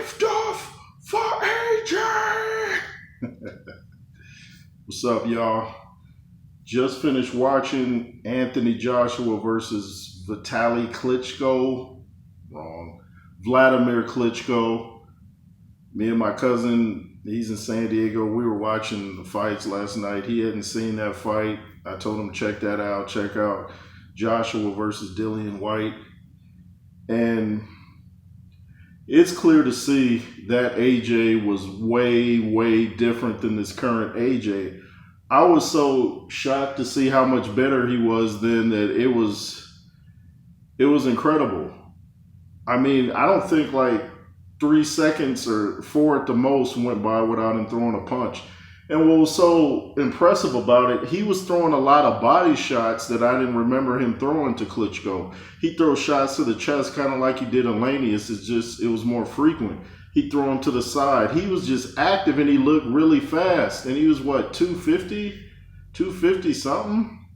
lift off for AJ. What's up, y'all? Just finished watching Anthony Joshua versus Vitaly Klitschko. Wrong. Vladimir Klitschko. Me and my cousin, he's in San Diego. We were watching the fights last night. He hadn't seen that fight. I told him check that out. Check out Joshua versus Dillian White. And it's clear to see that AJ was way, way different than this current AJ. I was so shocked to see how much better he was then that it was incredible. I mean, I don't think like 3 seconds or 4 at the most went by without him throwing a punch. And what was so impressive about it, he was throwing a lot of body shots that I didn't remember him throwing to Klitschko. He throws shots to the chest kind of like he did Elenius. It was more frequent. He'd throw him to the side. He was just active and he looked really fast. And he was what, 250 something?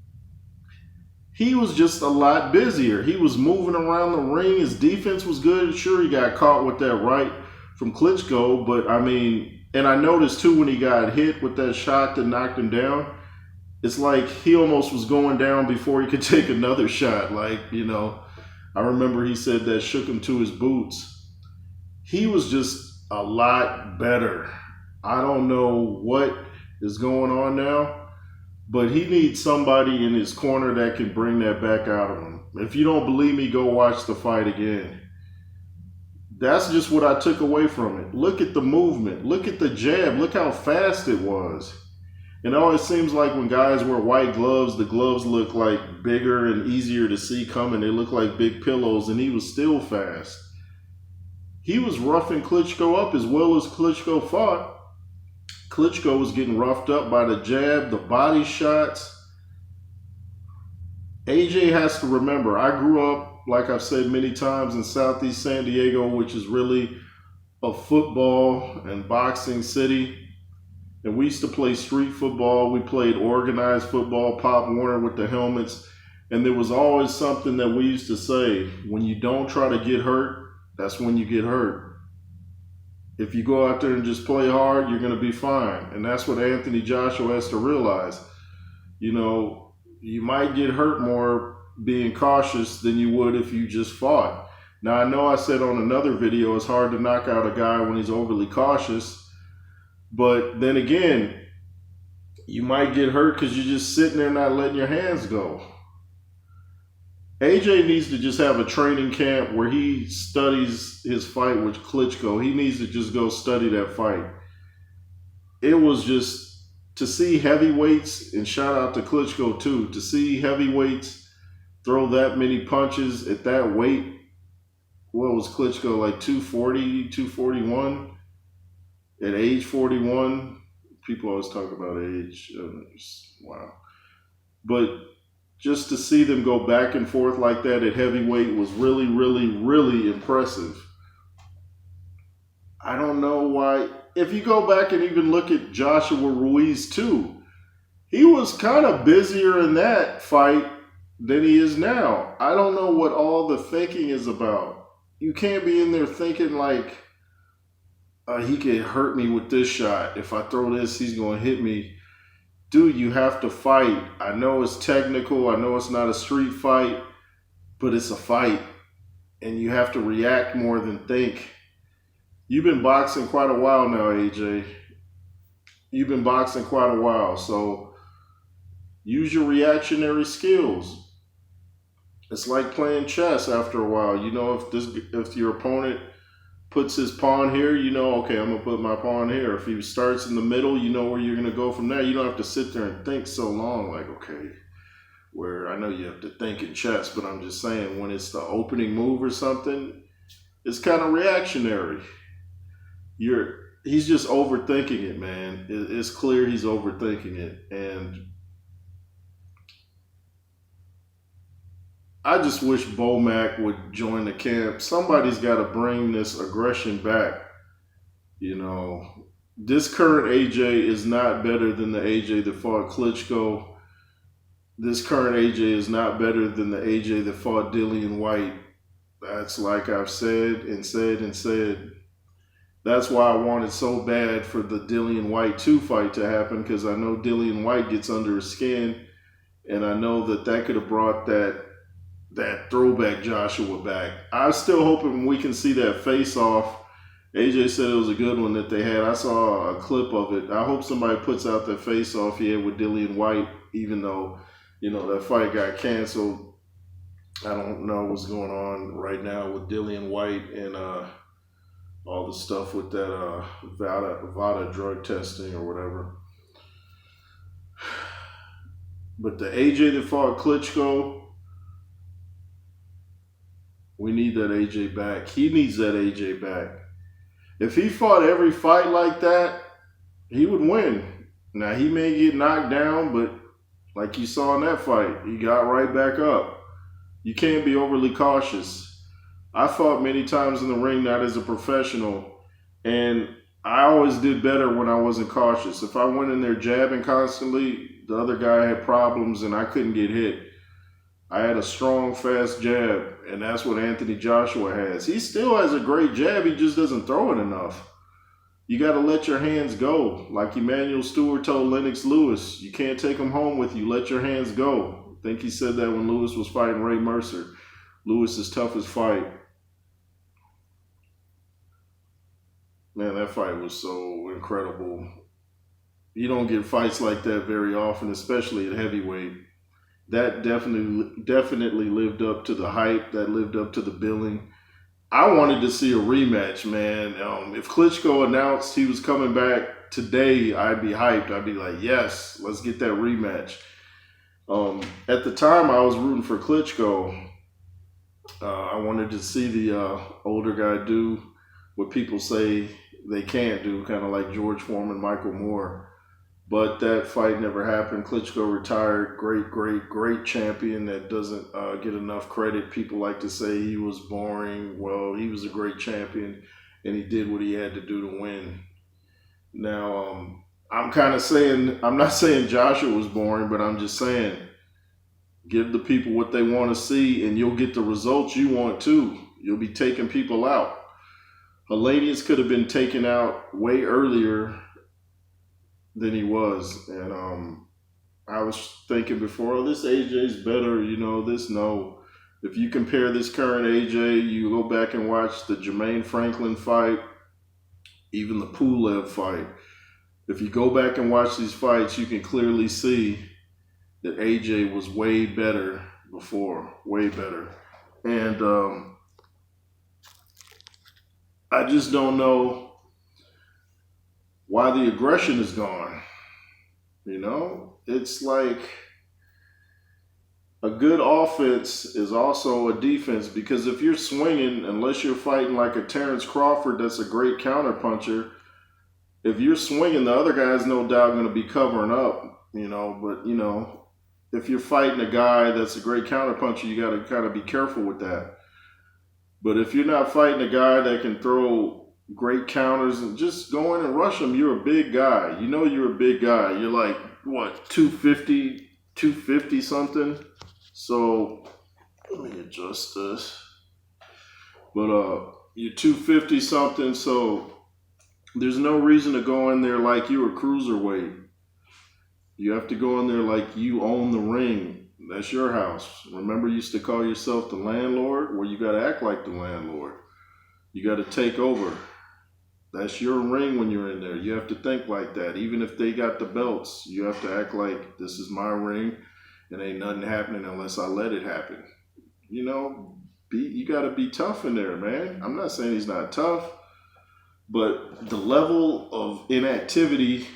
He was just a lot busier. He was moving around the ring. His defense was good. Sure, he got caught with that right from Klitschko, but I mean, and I noticed too when he got hit with that shot that knocked him down, it's like he almost was going down before he could take another shot. Like, you know, I remember he said that shook him to his boots. He was just a lot better. I don't know what is going on now, but he needs somebody in his corner that can bring that back out of him. If you don't believe me, go watch the fight again. That's just what I took away from it. Look at the movement. Look at the jab. Look how fast it was. And it always seems like when guys wear white gloves, the gloves look like bigger and easier to see coming. They look like big pillows, and he was still fast. He was roughing Klitschko up as well as Klitschko fought. Klitschko was getting roughed up by the jab, the body shots. AJ has to remember, I grew up, like I've said many times, in Southeast San Diego, which is really a football and boxing city. And we used to play street football. We played organized football, Pop Warner with the helmets. And there was always something that we used to say, when you don't try to get hurt, that's when you get hurt. If you go out there and just play hard, you're going to be fine. And that's what Anthony Joshua has to realize. You know, you might get hurt more being cautious than you would if you just fought. Now, I know I said on another video, it's hard to knock out a guy when he's overly cautious. But then again, you might get hurt because you're just sitting there not letting your hands go. AJ needs to just have a training camp where he studies his fight with Klitschko. He needs to just go study that fight. It was just to see heavyweights, and shout out to Klitschko too, to see heavyweights throw that many punches at that weight. What was Klitschko, like 240, 241? At age 41, people always talk about age. Wow. But just to see them go back and forth like that at heavyweight was really, really, really impressive. I don't know why. If you go back and even look at Joshua Ruiz too, he was kind of busier in that fight than he is now. I don't know what all the thinking is about. You can't be in there thinking like, he could hurt me with this shot. If I throw this, he's going to hit me. Dude, you have to fight. I know it's technical. I know it's not a street fight, but it's a fight. And you have to react more than think. You've been boxing quite a while now, AJ. You've been boxing quite a while. So use your reactionary skills. It's like playing chess after a while. You know, if your opponent puts his pawn here, you know, okay, I'm going to put my pawn here. If he starts in the middle, you know where you're going to go from there. You don't have to sit there and think so long, like, okay, where I know you have to think in chess, but I'm just saying when it's the opening move or something, it's kind of reactionary. He's just overthinking it, man. It's clear he's overthinking it. And I just wish Bomac would join the camp. Somebody's got to bring this aggression back. You know, this current AJ is not better than the AJ that fought Klitschko. This current AJ is not better than the AJ that fought Dillian White. That's like I've said and said and said. That's why I wanted so bad for the Dillian White 2 fight to happen, because I know Dillian White gets under his skin, and I know that could have brought that throwback Joshua back. I'm still hoping we can see that face off. AJ said it was a good one that they had. I saw a clip of it. I hope somebody puts out that face off he had with Dillian White, even though, that fight got canceled. I don't know what's going on right now with Dillian White and all the stuff with that VADA drug testing or whatever. But the AJ that fought Klitschko, we need that AJ back. He needs that AJ back. If he fought every fight like that, he would win. Now, he may get knocked down, but like you saw in that fight, he got right back up. You can't be overly cautious. I fought many times in the ring, not as a professional, and I always did better when I wasn't cautious. If I went in there jabbing constantly, the other guy had problems and I couldn't get hit. I had a strong, fast jab, and that's what Anthony Joshua has. He still has a great jab, he just doesn't throw it enough. You got to let your hands go. Like Emmanuel Stewart told Lennox Lewis, you can't take them home with you, let your hands go. I think he said that when Lewis was fighting Ray Mercer. Lewis's toughest fight. Man, that fight was so incredible. You don't get fights like that very often, especially at heavyweight. That definitely lived up to the hype. That lived up to the billing. I wanted to see a rematch, man. If Klitschko announced he was coming back today, I'd be hyped. I'd be like, yes, let's get that rematch. At the time, I was rooting for Klitschko. I wanted to see the older guy do what people say they can't do, kind of like George Foreman, Michael Moore. But that fight never happened. Klitschko retired. Great champion that doesn't get enough credit. People like to say he was boring. Well, he was a great champion, and he did what he had to do to win. Now, I'm not saying Joshua was boring, but I'm just saying, give the people what they want to see, and you'll get the results you want too. You'll be taking people out. Hellenius could have been taken out way earlier than he was. And I was thinking before, oh, this AJ's better, no. If you compare this current AJ, you go back and watch the Jermaine Franklin fight, even the Pulev fight. If you go back and watch these fights, you can clearly see that AJ was way better before, way better. And I just don't know why the aggression is gone. It's like a good offense is also a defense, because if you're swinging, unless you're fighting like a Terrence Crawford that's a great counterpuncher, if you're swinging, the other guy's no doubt going to be covering up, but, if you're fighting a guy that's a great counterpuncher, you got to kind of be careful with that. But if you're not fighting a guy that can throw great counters and just go in and rush him, you're a big guy. You're a big guy. You're like, what, 250 something? So let me adjust this. But you're 250 something, so there's no reason to go in there like you're a cruiserweight. You have to go in there like you own the ring. That's your house. Remember, you used to call yourself the landlord? Well, you got to act like the landlord. You got to take over. That's your ring when you're in there. You have to think like that. Even if they got the belts, you have to act like this is my ring and ain't nothing happening unless I let it happen. You got to be tough in there, man. I'm not saying he's not tough, but the level of inactivity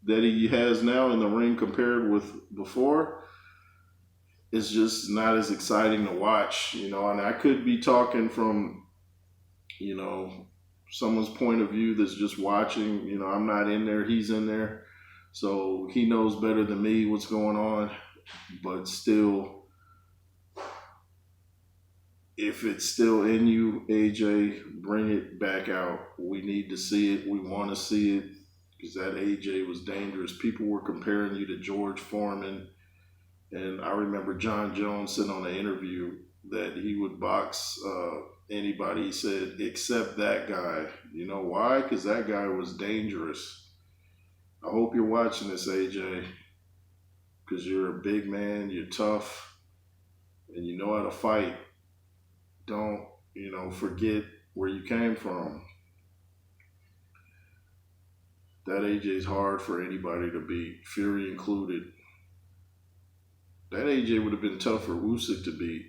that he has now in the ring compared with before is just not as exciting to watch, and I could be talking from, someone's point of view that's just watching. I'm not in there, he's in there, so he knows better than me what's going on. But still, if it's still in you, AJ, bring it back out. We need to see it. We want to see it, because that AJ was dangerous. People were comparing you to George Foreman. And I remember John Jones said on an interview that he would box anybody. He said, except that guy. You know why? Because that guy was dangerous. I hope you're watching this, AJ, because you're a big man, you're tough, and you know how to fight. Don't, forget where you came from. That AJ's hard for anybody to beat, Fury included. That AJ would have been tough for Usyk to beat.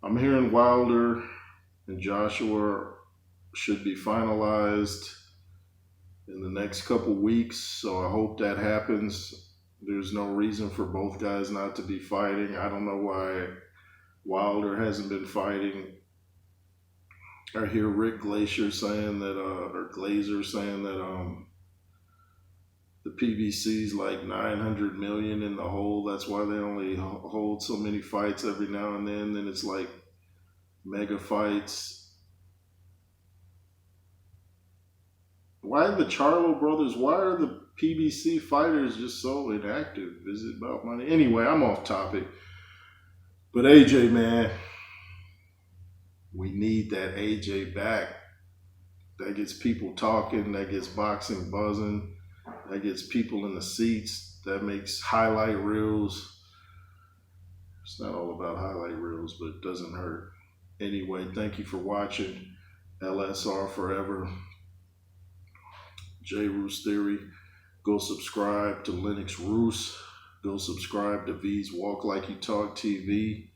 I'm hearing Wilder and Joshua should be finalized in the next couple weeks, so I hope that happens. There's no reason for both guys not to be fighting. I don't know why Wilder hasn't been fighting. I hear Rick Glacier saying that, or Glazer saying that, the PBC's like 900 million in the hole. That's why they only hold so many fights every now and then. Then it's like mega fights. Why are the Charlo brothers? Why are the PBC fighters just so inactive? Is it about money? Anyway, I'm off topic. But AJ, man, we need that AJ back. That gets people talking. That gets boxing buzzing. That gets people in the seats. That makes highlight reels. It's not all about highlight reels, but it doesn't hurt. Anyway, thank you for watching. LSR forever. J Roos Theory. Go subscribe to Lennox Roos. Go subscribe to V's Walk Like You Talk TV.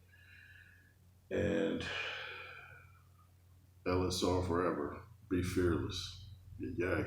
And LSR forever. Be fearless. Yay.